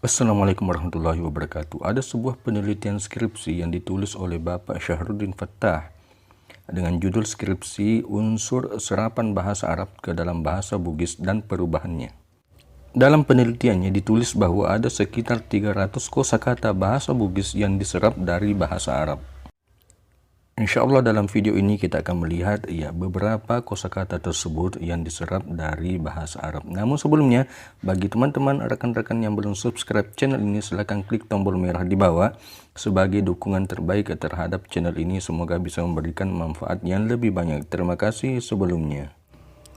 Assalamualaikum warahmatullahi wabarakatuh. Ada sebuah penelitian skripsi yang ditulis oleh Bapak Syahruddin Fattah dengan judul skripsi Unsur Serapan Bahasa Arab ke dalam Bahasa Bugis dan Perubahannya. Dalam penelitiannya ditulis bahwa ada sekitar 300 kosakata bahasa Bugis yang diserap dari bahasa Arab. Insya Allah dalam video ini kita akan melihat beberapa kosakata tersebut yang diserap dari bahasa Arab. Namun sebelumnya, bagi teman-teman rekan-rekan yang belum subscribe channel ini, silahkan klik tombol merah di bawah sebagai dukungan terbaik terhadap channel ini. Semoga bisa memberikan manfaat yang lebih banyak. Terima kasih sebelumnya.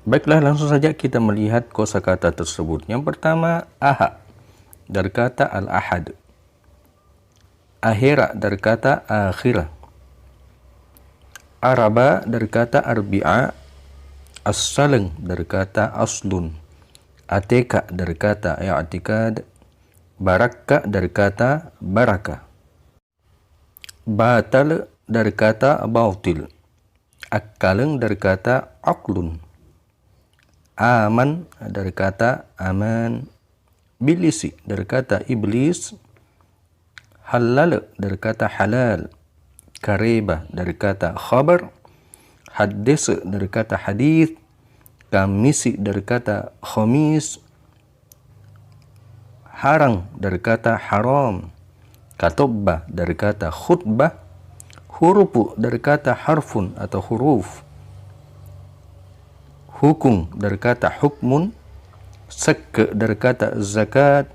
Baiklah, langsung saja kita melihat kosakata tersebut. Yang pertama, ahad dari kata al-ahad. Akhira dari kata akhirah. Araba dari kata arbi'a, as-saleng dari kata aslun, atika dari kata i'tikad, barakka dari kata baraka, batal dari kata bautil, akkaleng dari kata aklun, aman dari kata aman, bilisi dari kata iblis, halal dari kata halal, kareba dari kata khabar, hadis dari kata hadis, kamisi dari kata khamis, harang dari kata haram, katobah dari kata khutbah, hurufu dari kata harfun atau huruf, hukum dari kata hukmun, sekke dari kata zakat,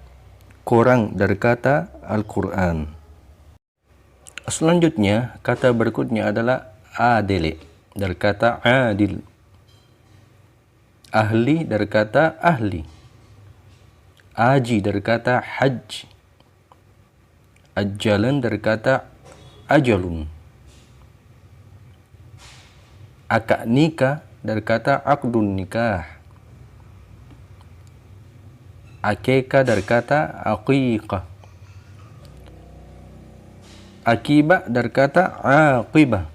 kurang dari kata Al-Quran. Selanjutnya, kata berikutnya adalah adil dari kata adil, ahli dari kata ahli, aji dari kata hajj, ajalan dari kata ajalun, akad nikah dari kata akdun nikah, akeka dari kata aqiqah, akibat dari kata aqibah,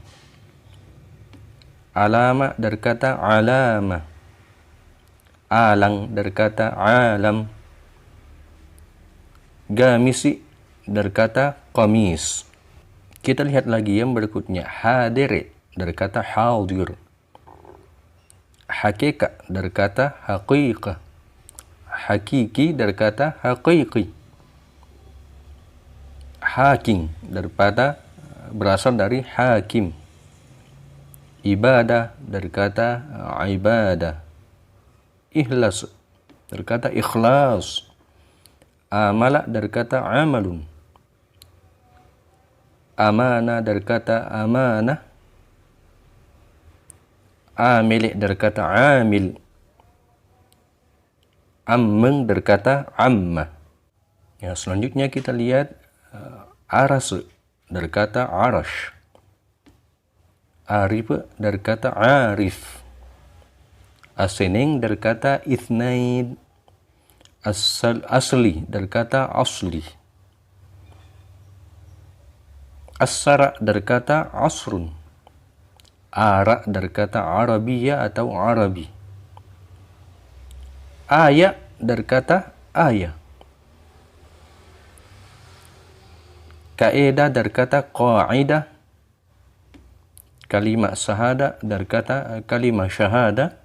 alama dari kata alama, alang dari kata alam, gamisi dari kata qamis. Kita lihat lagi yang berikutnya, hadir dari kata hadir, hakikat dari kata haqiqah, hakiki dari kata haqiqi, hakim daripada berasal dari hakim, ibadah dari kata ibadah, ikhlas dari kata ikhlas, amala dari kata amalun, amanah dari kata amanah, amil dari kata amil, ammeng dari kata amma. Ya, selanjutnya kita lihat aras dari kata arash, arif dari kata arif, aseneng dari kata ithnain, asli dari kata asli, asara dari kata asrun, ara dari kata arabiyya atau arabi, ayat dari kata ayah, kaidah dari kata qaidah, kalimat syahada dari kata kalimat syahada,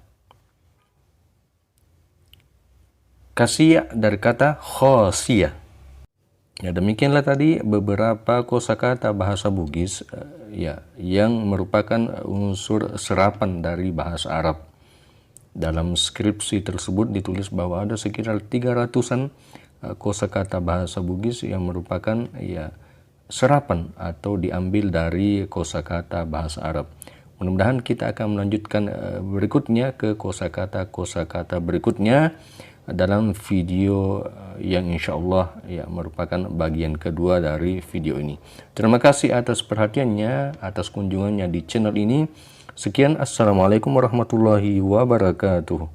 kasiyah dari kata khosiyah. Ya, demikianlah tadi beberapa kosakata bahasa Bugis yang merupakan unsur serapan dari bahasa Arab. Dalam skripsi tersebut ditulis bahwa ada sekitar 300-an kosakata bahasa Bugis yang merupakan serapan atau diambil dari kosakata bahasa Arab. Mudah-mudahan kita akan melanjutkan berikutnya ke kosakata berikutnya dalam video yang insya Allah merupakan bagian kedua dari video ini. Terima kasih atas perhatiannya, atas kunjungannya di channel ini. Sekian, assalamualaikum warahmatullahi wabarakatuh.